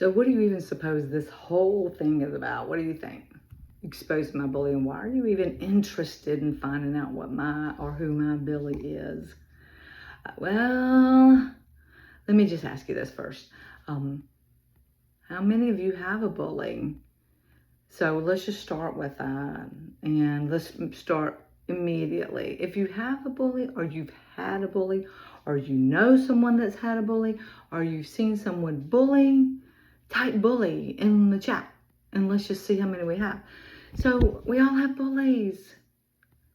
So what do you even suppose this whole thing is about? What do you think? Exposing my bully, and why are you even interested in finding out what my or who my bully is? Well, let me just ask you this first. How many of you have a bully? So let's just start with that, and let's start immediately. If you have a bully, or you've had a bully, or you know someone that's had a bully, or you've seen someone bully, type bully in the chat, and let's just see how many we have. So we all have bullies.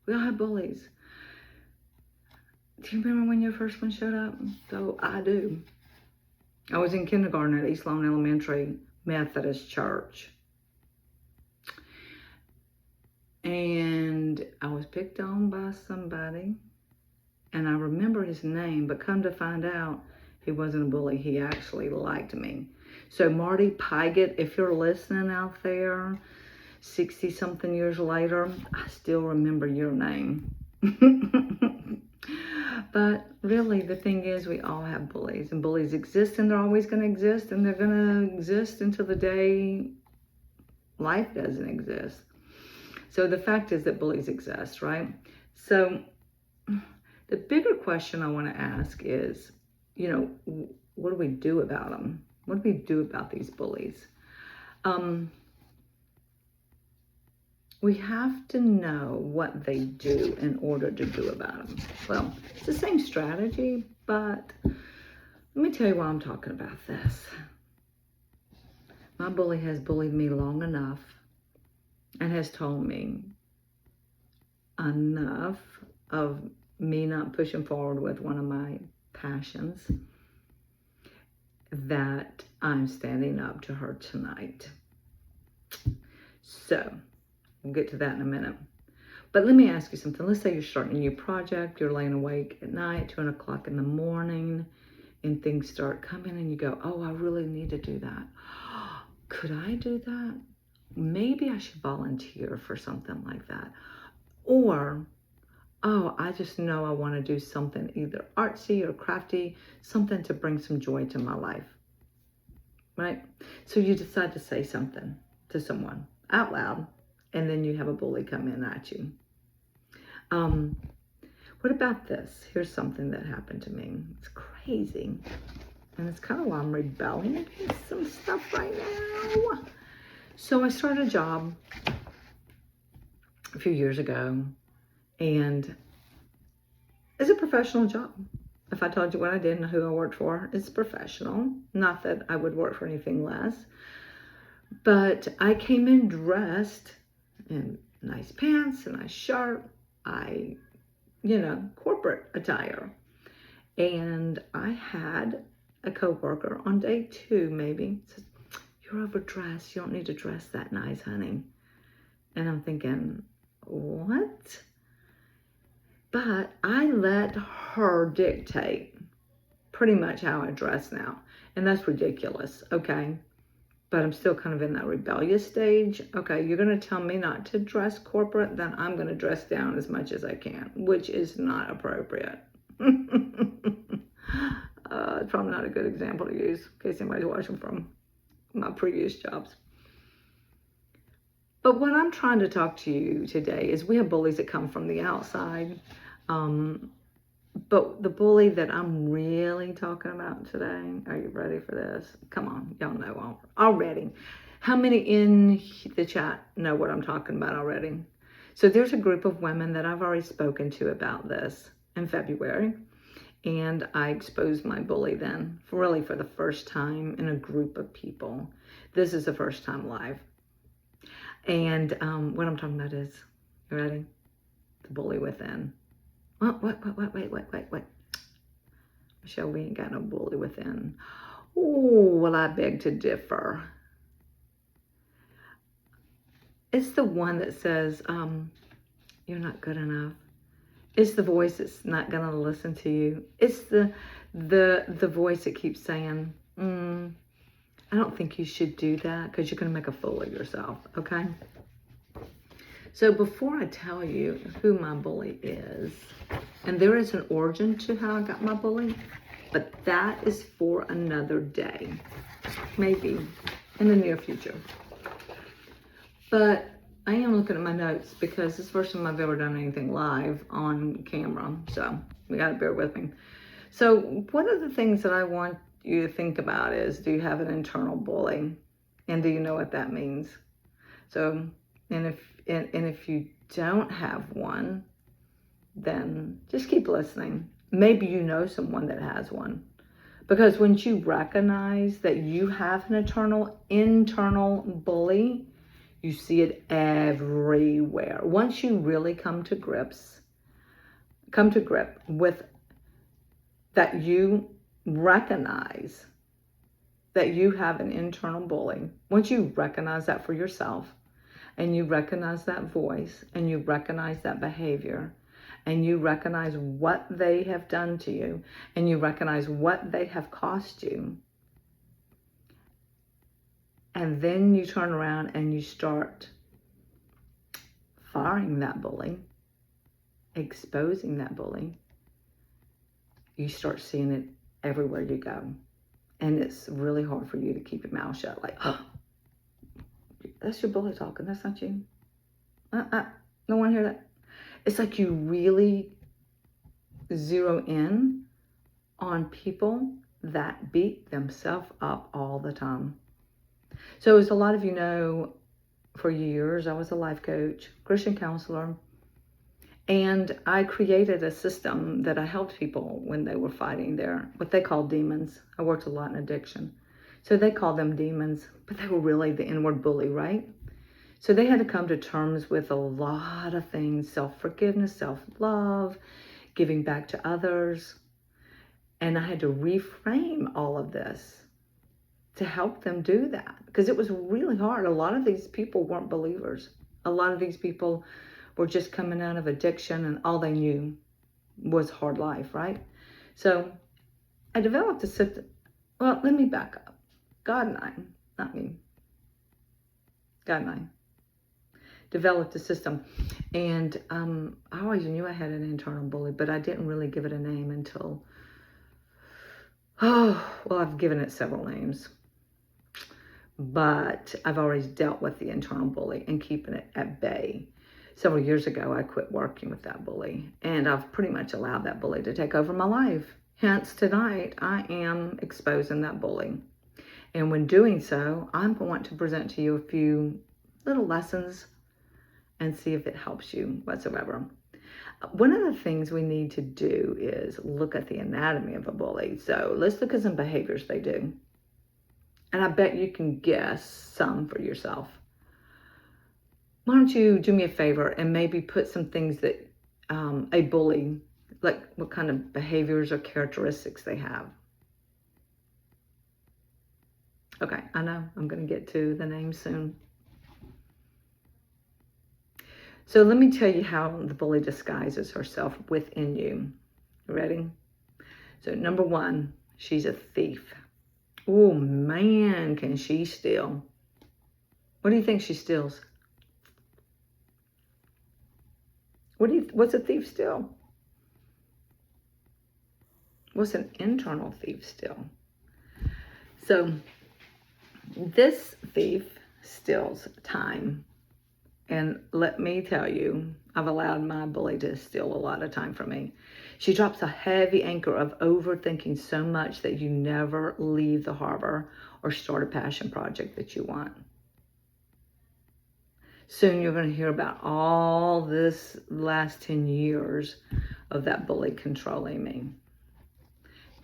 We all have bullies. Do you remember when your first one showed up? So I do. I was in kindergarten at East Lawn Elementary Methodist Church. And I was picked on by somebody. And I remember his name, but come to find out, he wasn't a bully. He actually liked me. So Marty Pygott, if you're listening out there, 60-something years later, I still remember your name. But really, the thing is, we all have bullies. And bullies exist, and they're always going to exist. And they're going to exist until the day life doesn't exist. So the fact is that bullies exist, right? So the bigger question I want to ask is, what do we do about them? What do we do about these bullies? We have to know what they do in order to do about them. Well, it's the same strategy, but let me tell you why I'm talking about this. My bully has bullied me long enough and has told me enough of me not pushing forward with one of my passions that I'm standing up to her tonight. So we'll get to that in a minute. But let me ask you something. Let's say you're starting a new project, you're laying awake at night, 2 o'clock in the morning, and things start coming and you go, oh, I really need to do that. Could I do that? Maybe I should volunteer for something like that. Or, oh, I just know I want to do something either artsy or crafty, something to bring some joy to my life, right? So you decide to say something to someone out loud, and then you have a bully come in at you. What about this? Here's something that happened to me. It's crazy. And it's kind of why I'm rebelling against some stuff right now. So I started a job a few years ago, and it's a professional job. If I told you what I did and who I worked for, it's professional. Not that I would work for anything less. But I came in dressed in nice pants, a nice shirt, corporate attire. And I had a coworker on day 2, maybe, says, you're overdressed. You don't need to dress that nice, honey. And I'm thinking, what? But I let her dictate pretty much how I dress now. And that's ridiculous, okay? But I'm still kind of in that rebellious stage. Okay, you're going to tell me not to dress corporate, then I'm going to dress down as much as I can, which is not appropriate. It's probably not a good example to use in case anybody's watching from my previous jobs. But what I'm trying to talk to you today is we have bullies that come from the outside. But the bully that I'm really talking about today, are you ready for this? Come on, y'all know already. How many in the chat know what I'm talking about already? So there's a group of women that I've already spoken to about this in February. And I exposed my bully then, really for the first time in a group of people. This is the first time live. And what I'm talking about is, you ready? The bully within. Wait. Michelle, we ain't got no bully within. Oh, well, I beg to differ. It's the one that says, you're not good enough. It's the voice that's not going to listen to you. It's the voice that keeps saying, I don't think you should do that because you're going to make a fool of yourself, okay? So before I tell you who my bully is, and there is an origin to how I got my bully, But that is for another day, maybe in the near future. But I am looking at my notes because it's the first time I've ever done anything live on camera. So you gotta bear with me. So one of the things that I want you to think about is, do you have an internal bully? And do you know what that means? So, and if you don't have one, then just keep listening. Maybe you know someone that has one. Because once you recognize that you have an internal bully, you see it everywhere. Once you really come to grip with that, you recognize that you have an internal bully. Once you recognize that for yourself, and you recognize that voice, and you recognize that behavior, and you recognize what they have done to you, and you recognize what they have cost you, and then you turn around and you start firing that bully, exposing that bully, you start seeing it everywhere you go. And it's really hard for you to keep your mouth shut. Like, oh, that's your bully talking. That's not you. No one hear that. It's like you really zero in on people that beat themselves up all the time. So as a lot of you know, for years, I was a life coach, Christian counselor, and I created a system that I helped people when they were fighting what they call demons. I worked a lot in addiction. So they called them demons, but they were really the inward bully, right? So they had to come to terms with a lot of things: self-forgiveness, self-love, giving back to others. And I had to reframe all of this to help them do that, because it was really hard. A lot of these people weren't believers. A lot of these people were just coming out of addiction, and all they knew was hard life, right? So I developed a system. Well, let me back up. God and I, not me, God and I developed a system. And I always knew I had an internal bully, but I didn't really give it a name until, I've given it several names. But I've always dealt with the internal bully and keeping it at bay. Several years ago, I quit working with that bully, and I've pretty much allowed that bully to take over my life. Hence, tonight, I am exposing that bully. And when doing so, I'm going to present to you a few little lessons and see if it helps you whatsoever. One of the things we need to do is look at the anatomy of a bully. So let's look at some behaviors they do. And I bet you can guess some for yourself. Why don't you do me a favor and maybe put some things that a bully, like what kind of behaviors or characteristics they have. Okay, I know I'm going to get to the names soon. So let me tell you how the bully disguises herself within you. You ready? So number one, she's a thief. Oh man, can she steal? What do you think she steals? What's a thief steal? What's an internal thief steal? So this thief steals time. And let me tell you, I've allowed my bully to steal a lot of time from me. She drops a heavy anchor of overthinking so much that you never leave the harbor or start a passion project that you want. Soon you're going to hear about all this last 10 years of that bully controlling me.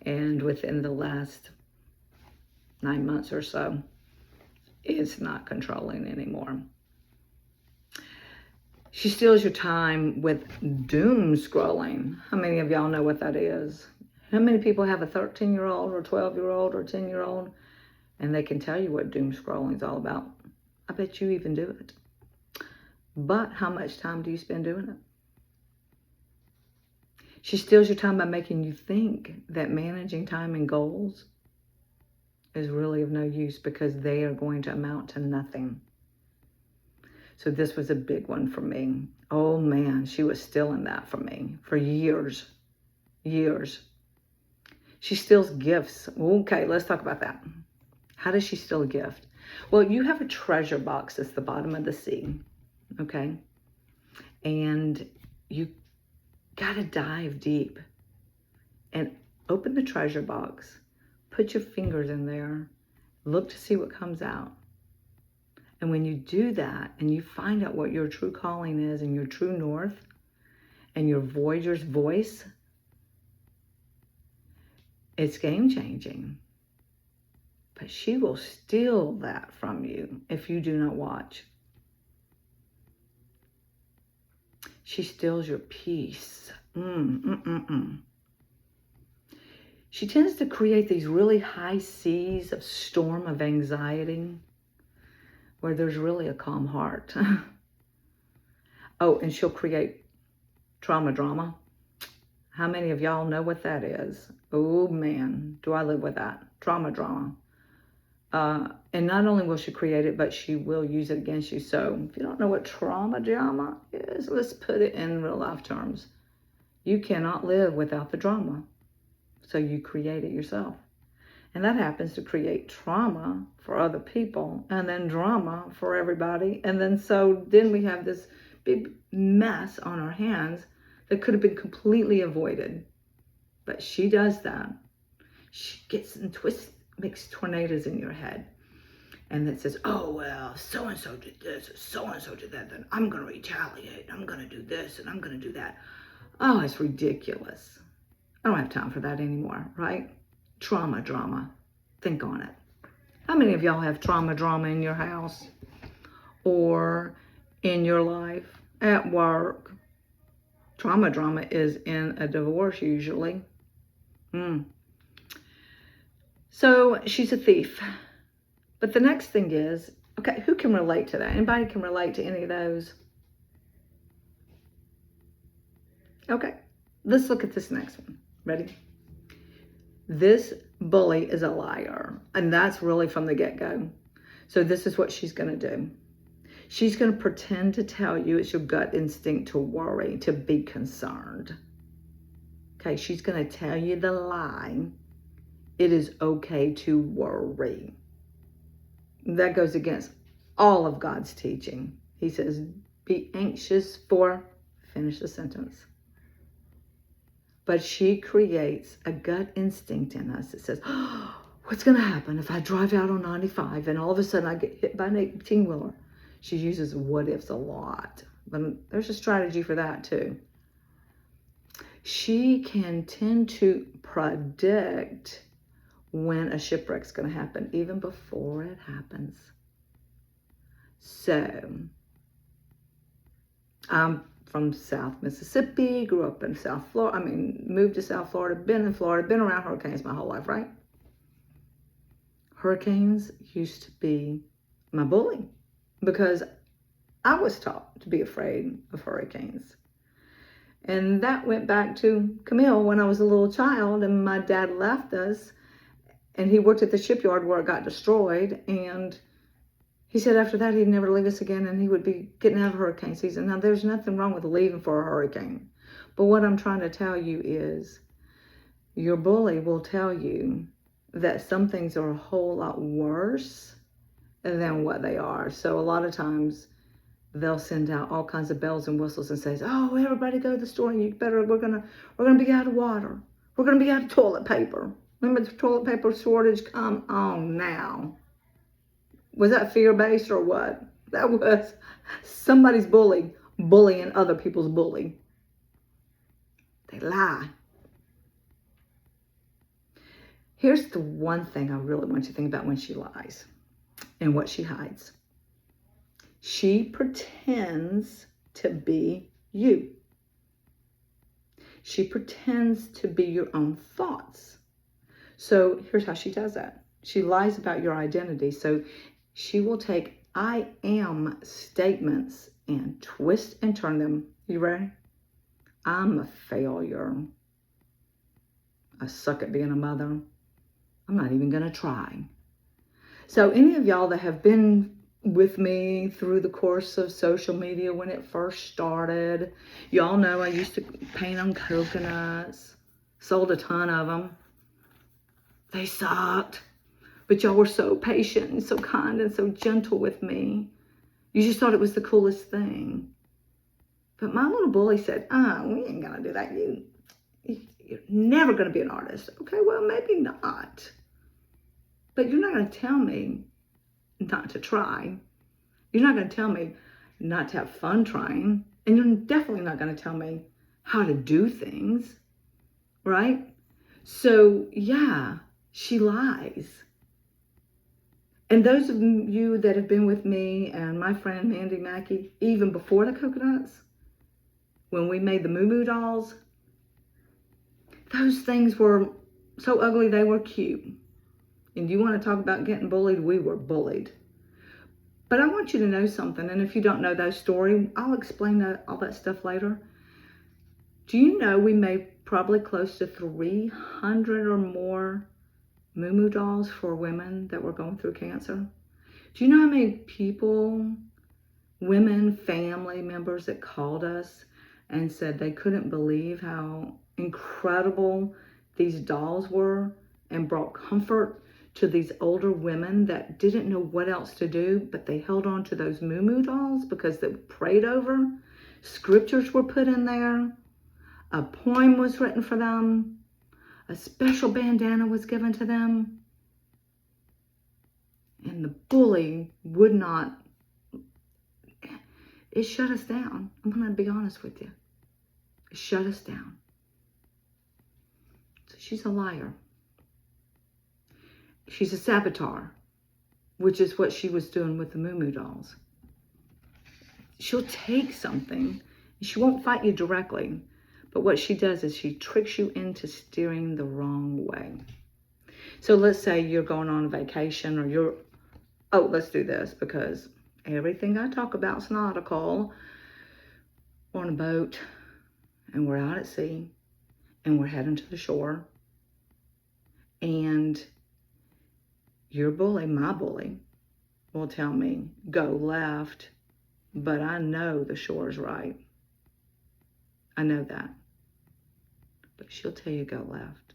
And within the last 9 months or so, it's not controlling anymore. She steals your time with doom scrolling. How many of y'all know what that is? How many people have a 13-year-old or 12-year-old or 10-year-old and they can tell you what doom scrolling is all about? I bet you even do it. But how much time do you spend doing it? She steals your time by making you think that managing time and goals is really of no use because they are going to amount to nothing. So this was a big one for me. Oh man, she was stealing that from me for years. She steals gifts. Okay, let's talk about that. How does she steal a gift? Well, you have a treasure box that's the bottom of the sea, okay? And you got to dive deep and open the treasure box. Put your fingers in there. Look to see what comes out. And when you do that and you find out what your true calling is and your true north and your Voyager's voice, it's game-changing. But she will steal that from you if you do not watch. She steals your peace. She tends to create these really high seas of storm of anxiety where there's really a calm heart. Oh, and she'll create trauma drama. How many of y'all know what that is? Oh man, do I live with that. Trauma drama. And not only will she create it, but she will use it against you. So if you don't know what trauma drama is, let's put it in real life terms. You cannot live without the drama. So you create it yourself. And that happens to create trauma for other people and then drama for everybody. And then we have this big mess on our hands that could have been completely avoided. But she does that. She gets and twists, makes tornadoes in your head. And then says, oh, well, so-and-so did this, or so-and-so did that, then I'm going to retaliate. I'm going to do this, and I'm going to do that. Oh, it's ridiculous. I don't have time for that anymore, right? Trauma drama. Think on it. How many of y'all have trauma drama in your house or in your life, at work? Trauma drama is in a divorce usually. So she's a thief. But the next thing is, okay, who can relate to that? Anybody can relate to any of those? Okay, let's look at this next one. Ready? This bully is a liar, and that's really from the get-go. So this is what she's going to do. She's going to pretend to tell you it's your gut instinct to worry, to be concerned. Okay, she's going to tell you the lie. It is okay to worry. That goes against all of God's teaching. He says, be anxious for, finish the sentence. But she creates a gut instinct in us that says, oh, what's going to happen if I drive out on 95 and all of a sudden I get hit by an 18-wheeler? She uses what ifs a lot. But there's a strategy for that too. She can tend to predict when a shipwreck's going to happen, even before it happens. So, I'm from South Mississippi, grew up in South Florida. Moved to South Florida, been in Florida, been around hurricanes my whole life, right? Hurricanes used to be my bully because I was taught to be afraid of hurricanes. And that went back to Camille when I was a little child and my dad left us and he worked at the shipyard where it got destroyed. And he said after that he'd never leave us again and he would be getting out of hurricane season. Now, there's nothing wrong with leaving for a hurricane. But what I'm trying to tell you is your bully will tell you that some things are a whole lot worse than what they are. So a lot of times they'll send out all kinds of bells and whistles and says, oh, everybody go to the store and we're gonna be out of water. We're gonna be out of toilet paper. Remember the toilet paper shortage? Come on now. Was that fear-based or what? That was somebody's bullying other people's bully. They lie. Here's the one thing I really want you to think about when she lies and what she hides. She pretends to be you. She pretends to be your own thoughts. So here's how she does that. She lies about your identity. So she will take I am statements and twist and turn them. You ready? I'm a failure. I suck at being a mother. I'm not even going to try. So any of y'all that have been with me through the course of social media when it first started, y'all know I used to paint on coconuts, sold a ton of them. They sucked. But y'all were so patient and so kind and so gentle with me. You just thought it was the coolest thing. But my little bully said, we ain't gonna do that. You're never gonna be an artist. Okay, well, maybe not. But you're not gonna tell me not to try. You're not gonna tell me not to have fun trying. And you're definitely not gonna tell me how to do things, right? So yeah, she lies. And those of you that have been with me and my friend Mandy Mackey, even before the coconuts, when we made the Moo Moo dolls, those things were so ugly they were cute. And you want to talk about getting bullied? We were bullied. But I want you to know something, and if you don't know that story, I'll explain all that stuff later. Do you know we made probably close to 300 or more Moo Moo dolls for women that were going through cancer? Do you know how many people, women, family members that called us and said they couldn't believe how incredible these dolls were and brought comfort to these older women that didn't know what else to do, but they held on to those Moo Moo dolls because they were prayed over, scriptures were put in there, a poem was written for them, a special bandana was given to them, and the bully would not. It shut us down. I'm going to be honest with you. It shut us down. So she's a liar. She's a saboteur, which is what she was doing with the Moo Moo dolls. She'll take something, and she won't fight you directly, but what she does is she tricks you into steering the wrong way. So let's say you're going on vacation, or let's do this, because everything I talk about is nautical. We're on a boat, and we're out at sea, and we're heading to the shore, and your bully, my bully, will tell me, go left, but I know the shore's right. I know that. But she'll tell you go left.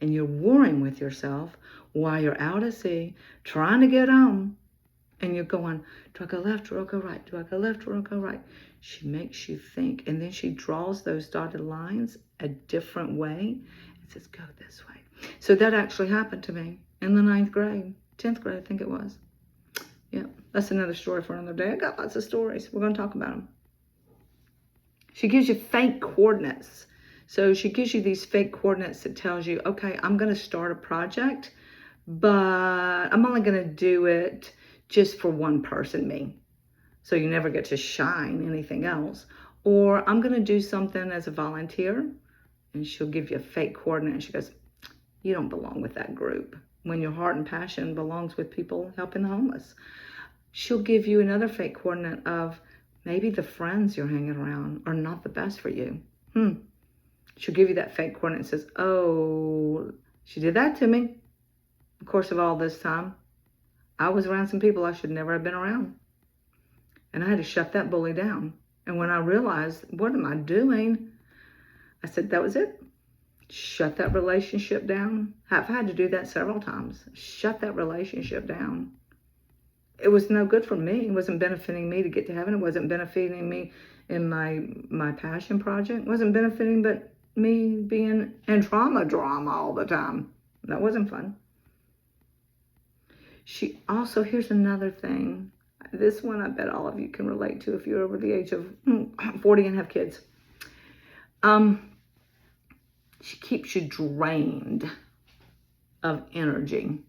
And you're warring with yourself while you're out at sea, trying to get home. And you're going, do I go left or go right? Do I go left or go right? She makes you think. And then she draws those dotted lines a different way and says, go this way. So that actually happened to me in the 9th grade, 10th grade, I think it was. Yeah, that's another story for another day. I got lots of stories. We're going to talk about them. She gives you fake coordinates. So she gives you these fake coordinates that tells you, okay, I'm going to start a project, but I'm only going to do it just for one person, me. So you never get to shine anything else. Or I'm going to do something as a volunteer, and she'll give you a fake coordinate, and she goes, you don't belong with that group. When your heart and passion belongs with people helping the homeless. She'll give you another fake coordinate of maybe the friends you're hanging around are not the best for you. She'll give you that fake coordinate and says, oh, she did that to me. In the course of all this time, I was around some people I should never have been around. And I had to shut that bully down. And when I realized, what am I doing? I said, that was it. Shut that relationship down. I've had to do that several times. Shut that relationship down. It was no good for me. It wasn't benefiting me to get to heaven. It wasn't benefiting me in my passion project. It wasn't benefiting but me being in drama all the time. That wasn't fun. She also, here's another thing. This one I bet all of you can relate to if you're over the age of 40 and have kids. She keeps you drained of energy.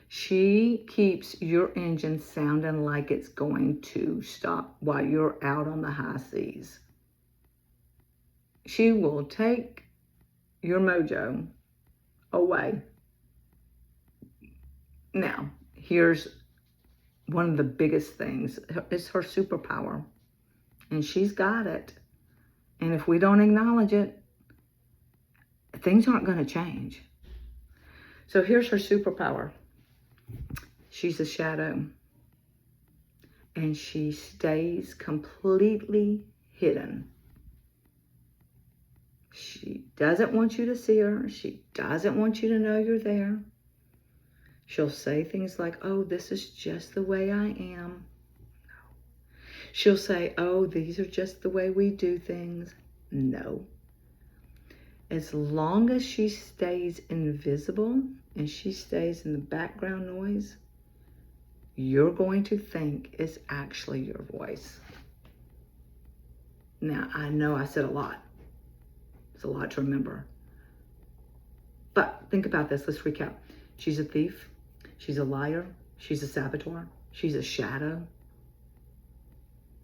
She keeps your engine sounding like it's going to stop while you're out on the high seas. She will take your mojo away. Now, here's one of the biggest things. It's her superpower. And she's got it. And if we don't acknowledge it, things aren't going to change. So here's her superpower. She's a shadow. And she stays completely hidden. She doesn't want you to see her. She doesn't want you to know you're there. She'll say things like, oh, this is just the way I am. She'll say, oh, these are just the way we do things. No. As long as she stays invisible and she stays in the background noise, you're going to think it's actually your voice. Now, I know I said a lot. It's a lot to remember. But think about this. Let's recap. She's a thief. She's a liar. She's a saboteur. She's a shadow.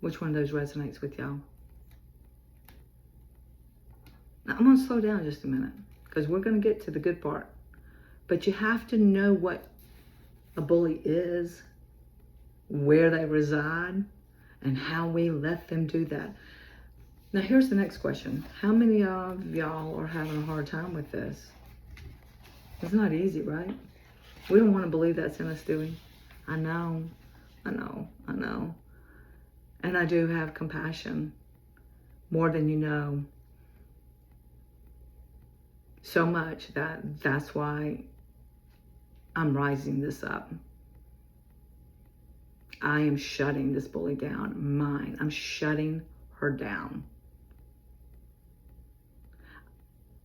Which one of those resonates with y'all? Now, I'm going to slow down just a minute because we're going to get to the good part. But you have to know what a bully is, where they reside, and how we let them do that. Now, here's the next question. How many of y'all are having a hard time with this? It's not easy, right? We don't want to believe that's in us, do we? I know. And I do have compassion, more than you know. So much that's why I'm rising this up. I am shutting this bully down. Mine. I'm shutting her down.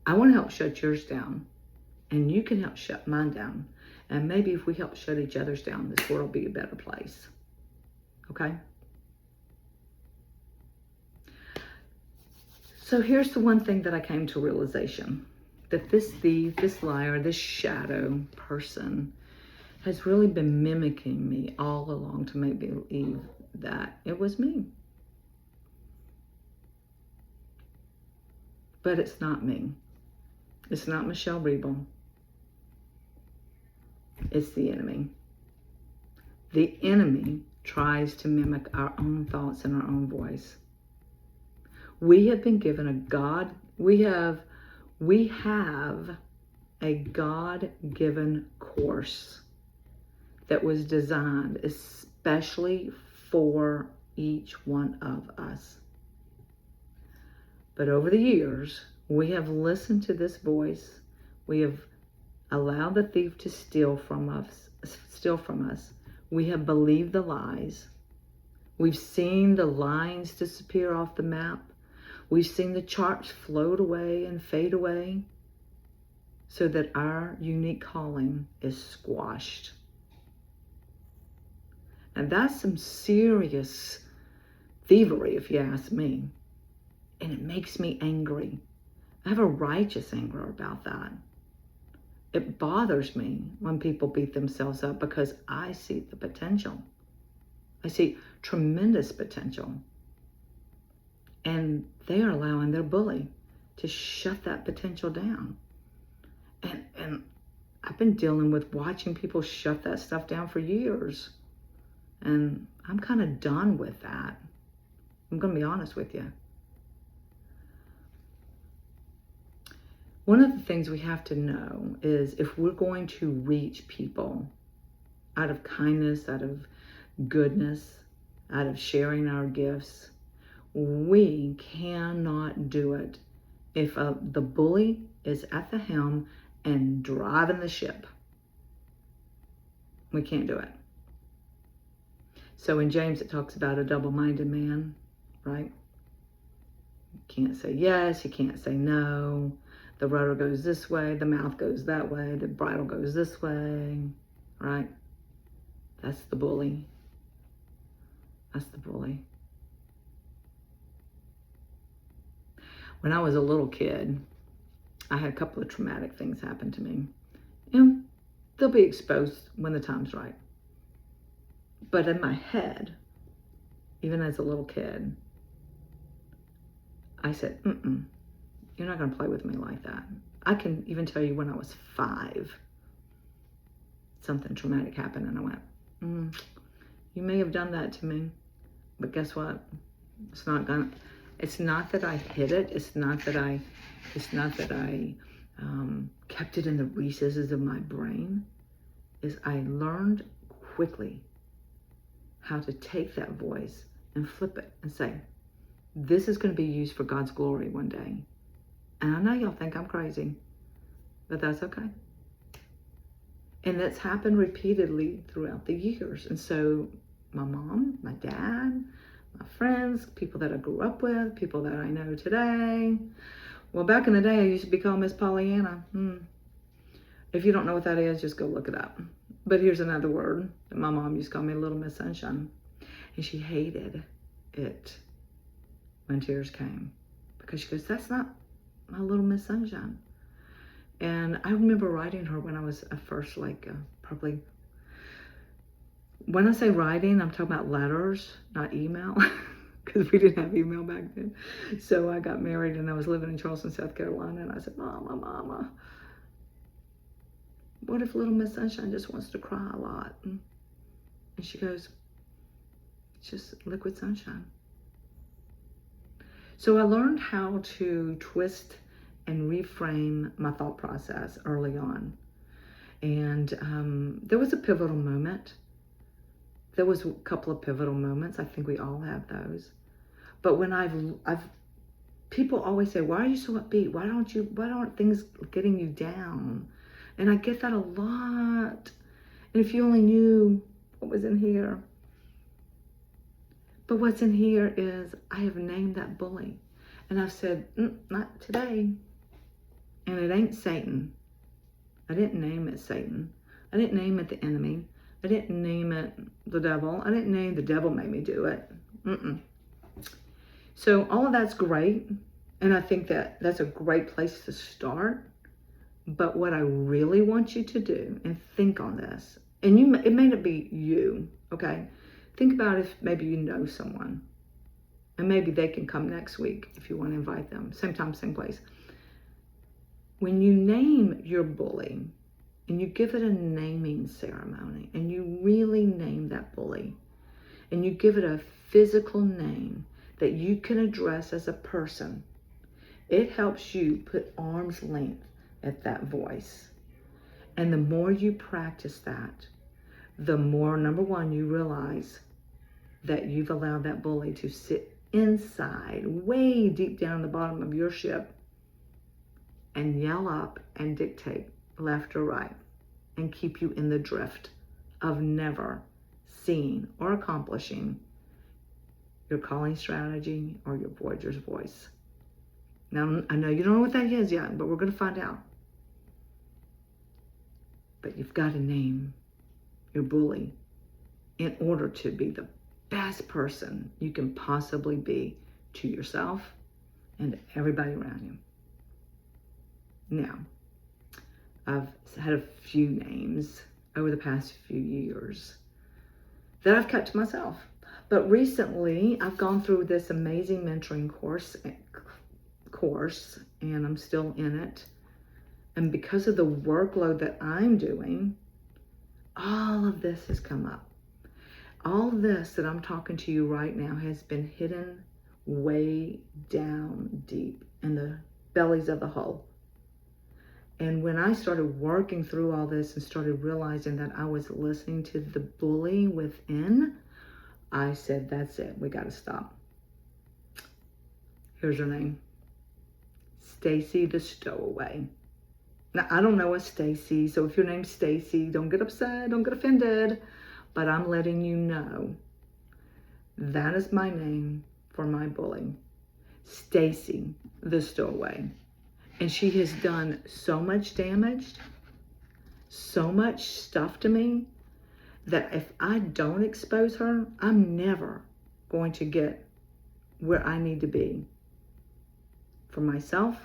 I want to help shut yours down. And you can help shut mine down. And maybe if we help shut each other's down, this world will be a better place. Okay? So here's the one thing that I came to realization. That this thief, this liar, this shadow person has really been mimicking me all along to make me believe that it was me. But it's not me. It's not Michelle Rebel. It's the enemy. The enemy tries to mimic our own thoughts and our own voice. We have been given a God, we have a God-given course that was designed especially for each one of us. But over the years, we have listened to this voice. We have allowed the thief to steal from us. We have believed the lies. We've seen the lines disappear off the map. We've seen the charts float away and fade away so that our unique calling is squashed. And that's some serious thievery, if you ask me. And it makes me angry. I have a righteous anger about that. It bothers me when people beat themselves up because I see the potential. I see tremendous potential. And they are allowing their bully to shut that potential down. And I've been dealing with watching people shut that stuff down for years. And I'm kind of done with that. I'm going to be honest with you. One of the things we have to know is if we're going to reach people out of kindness, out of goodness, out of sharing our gifts, we cannot do it if the bully is at the helm and driving the ship. We can't do it. So in James, it talks about a double-minded man, right? You can't say yes, you can't say no. The rudder goes this way, the mouth goes that way, the bridle goes this way, right? That's the bully. That's the bully. When I was a little kid, I had a couple of traumatic things happen to me. And they'll be exposed when the time's right. But in my head, even as a little kid, I said, you're not going to play with me like that. I can even tell you when I was 5, something traumatic happened and I went, you may have done that to me, but guess what? It's not that I hid it. It's not that I kept it in the recesses of my brain. Is I learned quickly how to take that voice and flip it and say, this is going to be used for God's glory one day. And I know y'all think I'm crazy, but that's okay. And that's happened repeatedly throughout the years. And so my mom, my dad, my friends, people that I grew up with, people that I know today. Well, back in the day, I used to be called Miss Pollyanna. If you don't know what that is, just go look it up. But here's another word that my mom used to call me, Little Miss Sunshine. And she hated it when tears came. Because she goes, that's not my Little Miss Sunshine. And I remember writing her when I was first, probably, when I say writing, I'm talking about letters, not email, because we didn't have email back then. So I got married and I was living in Charleston, South Carolina, and I said, Mama, what if Little Miss Sunshine just wants to cry a lot? And she goes, it's just liquid sunshine. So I learned how to twist and reframe my thought process early on. And there was a pivotal moment. There was a couple of pivotal moments. I think we all have those. But when people always say, why are you so upbeat? Why aren't things getting you down? And I get that a lot. And if you only knew what was in here. But what's in here is I have named that bully. And I've said, not today. And it ain't Satan. I didn't name it Satan. I didn't name it the enemy. I didn't name it the devil. I didn't name the devil made me do it. So all of that's great. And I think that that's a great place to start. But what I really want you to do, and think on this, and it may not be you, okay? Think about if maybe you know someone. And maybe they can come next week if you want to invite them. Same time, same place. When you name your bully, and you give it a naming ceremony, and you really name that bully, and you give it a physical name that you can address as a person, it helps you put arm's length at that voice. And the more you practice that, the more, number one, you realize that you've allowed that bully to sit inside, way deep down the bottom of your ship, and yell up and dictate left or right, and keep you in the drift of never seeing or accomplishing your calling strategy or your Voyager's voice. Now, I know you don't know what that is yet, but we're going to find out. But you've got to name your bully in order to be the best person you can possibly be to yourself and everybody around you. Now, I've had a few names over the past few years that I've kept to myself. But recently, I've gone through this amazing mentoring course, and I'm still in it. And because of the workload that I'm doing, all of this has come up. All of this that I'm talking to you right now has been hidden way down deep in the bellies of the hull. And when I started working through all this and started realizing that I was listening to the bully within, I said, that's it. We got to stop. Here's her name. Stacy the Stowaway. Now, I don't know a Stacy, so if your name's Stacy, don't get upset, don't get offended. But I'm letting you know that is my name for my bully. Stacy the Stowaway. And she has done so much damage, so much stuff to me, that if I don't expose her, I'm never going to get where I need to be. For myself,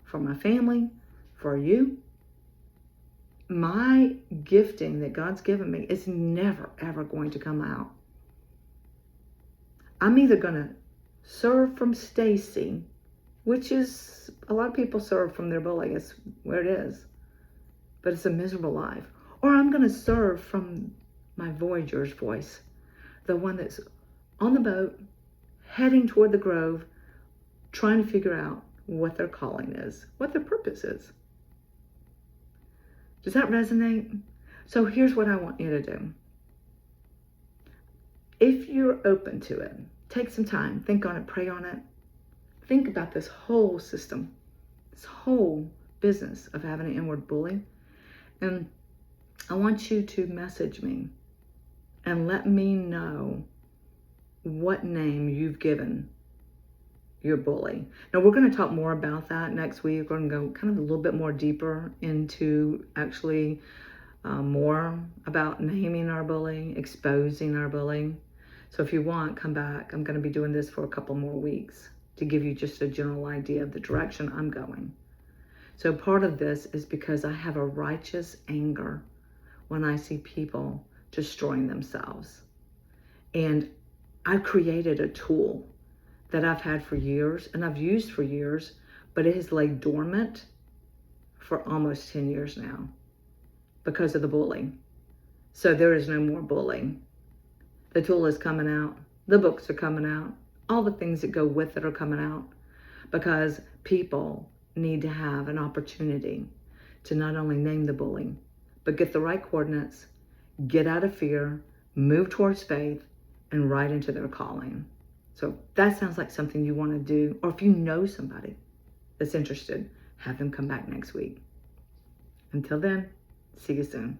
for my family, for you. My gifting that God's given me is never, ever going to come out. I'm either going to serve from Stacy, which is, a lot of people serve from their bully. It's where it is. But it's a miserable life. Or I'm going to serve from my Voyager's voice. The one that's on the boat, heading toward the grove, trying to figure out what their calling is, what their purpose is. Does that resonate? So here's what I want you to do. If you're open to it, take some time, think on it, pray on it. Think about this whole system. this whole business of having an inward bully. And I want you to message me and let me know what name you've given your bully. Now, we're going to talk more about that next week. We're going to go kind of a little bit more deeper into actually more about naming our bully, exposing our bully. So if you want, come back. I'm going to be doing this for a couple more weeks to give you just a general idea of the direction I'm going. So part of this is because I have a righteous anger when I see people destroying themselves. And I've created a tool that I've had for years and I've used for years, but it has laid dormant for almost 10 years now because of the bullying. So there is no more bullying. The tool is coming out. The books are coming out. All the things that go with it are coming out because people need to have an opportunity to not only name the bully, but get the right coordinates, get out of fear, move towards faith, and right into their calling. So that sounds like something you want to do. Or if you know somebody that's interested, have them come back next week. Until then, see you soon.